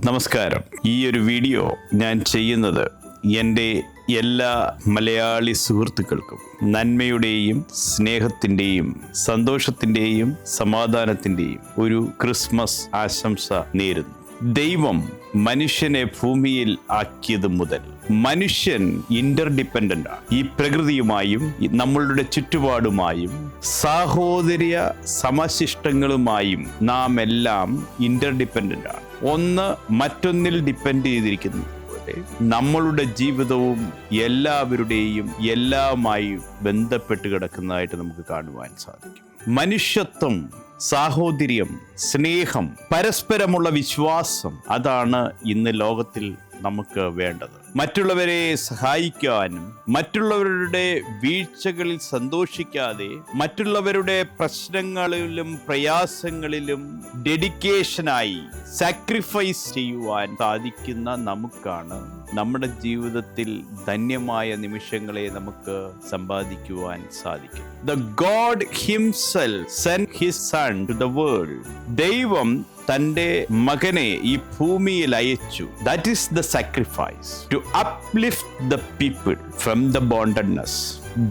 നമസ്കാരം. ഈ ഒരു വീഡിയോ ഞാൻ ചെയ്യുന്നത് എൻ്റെ എല്ലാ മലയാളി സുഹൃത്തുക്കൾക്കും നന്മയുടെയും സ്നേഹത്തിൻ്റെയും സന്തോഷത്തിൻ്റെയും സമാധാനത്തിൻ്റെയും ഒരു ക്രിസ്മസ് ആശംസ നേരുന്നു. ദൈവം മനുഷ്യനെ ഭൂമിയിൽ ആക്കിയത് മുതൽ മനുഷ്യൻ ഇന്റർഡിപെൻഡന്റ് ആണ്. ഈ പ്രകൃതിയുമായും നമ്മളുടെ ചുറ്റുപാടുമായും സാഹോദര്യ സമശിഷ്ടങ്ങളുമായും നാം എല്ലാം ഇന്റർഡിപെൻഡന്റ് ആണ്. ഒന്ന് മറ്റൊന്നിൽ ഡിപ്പെൻഡ് ചെയ്തിരിക്കുന്നു. നമ്മളുടെ ജീവിതവും എല്ലാവരുടെയും എല്ലാമായി ബന്ധപ്പെട്ട് കിടക്കുന്നതായിട്ട് നമുക്ക് കാണുവാൻ സാധിക്കും. മനുഷ്യത്വം, സാഹോദര്യം, സ്നേഹം, പരസ്പരമുള്ള വിശ്വാസം, അതാണ് ഇന്ന് ലോകത്തിൽ നമുക്ക് വേണ്ടത്. മറ്റുള്ളവരെ സഹായിക്കാനും മറ്റുള്ളവരുടെ വീഴ്ചകളിൽ സന്തോഷിക്കാതെ മറ്റുള്ളവരുടെ പ്രശ്നങ്ങളിലും പ്രയാസങ്ങളിലും ഡെഡിക്കേഷനായി സാക്രിഫൈസ് ചെയ്യുവാൻ സാധിക്കുന്ന നമുക്കാണ് നമ്മുടെ ജീവിതത്തിൽ ധന്യമായ നിമിഷങ്ങളെ നമുക്ക് സമ്പാദിക്കുവാൻ സാധിക്കും. The God himself sent his son to the world. ദൈവം തൻ്റെ മകനെ ഈ ഭൂമിയിൽ അയച്ചു. That is the sacrifice, to uplift the people from the bondedness.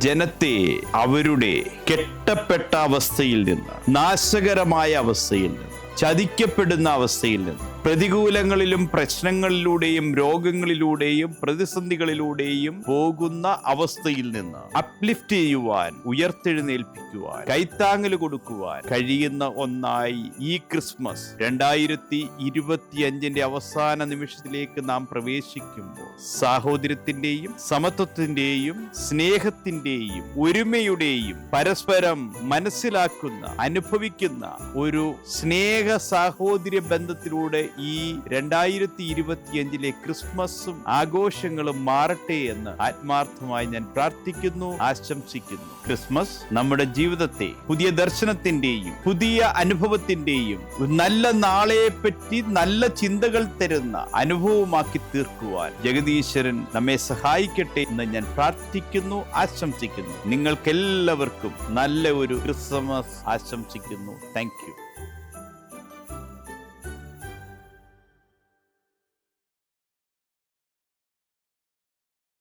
ജനത്തെ അവരുടെ കെട്ടപ്പെട്ട അവസ്ഥയിൽ നിന്ന്, നാശകരമായ അവസ്ഥയിൽ നിന്ന്, ചതിക്കപ്പെടുന്ന അവസ്ഥയിൽ നിന്ന്, പ്രതികൂലങ്ങളിലും പ്രശ്നങ്ങളിലൂടെയും രോഗങ്ങളിലൂടെയും പ്രതിസന്ധികളിലൂടെയും പോകുന്ന അവസ്ഥയിൽ നിന്ന് അപ്ലിഫ്റ്റ് ചെയ്യുവാൻ, ഉയർത്തെഴുന്നേൽപ്പിക്കുവാൻ, കൈത്താങ്ങൽ കൊടുക്കുവാൻ കഴിയുന്ന ഒന്നായി ഈ ക്രിസ്മസ് 2025 അവസാന നിമിഷത്തിലേക്ക് നാം പ്രവേശിക്കുമ്പോൾ സാഹോദര്യത്തിന്റെയും സമത്വത്തിന്റെയും സ്നേഹത്തിന്റെയും ഒരുമയുടെയും പരസ്പരം മനസ്സിലാക്കുന്ന, അനുഭവിക്കുന്ന ഒരു സ്നേഹ സാഹോദര്യ ബന്ധത്തിലൂടെ ഈ 2025 ക്രിസ്മസും ആഘോഷങ്ങളും മാറട്ടെ എന്ന് ആത്മാർത്ഥമായി ഞാൻ പ്രാർത്ഥിക്കുന്നു, ആശംസിക്കുന്നു. ക്രിസ്മസ് നമ്മുടെ ജീവിതത്തെ പുതിയ ദർശനത്തിന്റെയും പുതിയ അനുഭവത്തിന്റെയും നല്ല നാളെയെപ്പറ്റി നല്ല ചിന്തകൾ തരുന്ന അനുഭവമാക്കി തീർക്കുവാൻ ജഗദീശ്വരൻ നമ്മെ സഹായിക്കട്ടെ എന്ന് ഞാൻ പ്രാർത്ഥിക്കുന്നു, ആശംസിക്കുന്നു. നിങ്ങൾക്കെല്ലാവർക്കും നല്ല ഒരു ക്രിസ്മസ് ആശംസിക്കുന്നു. Thank you.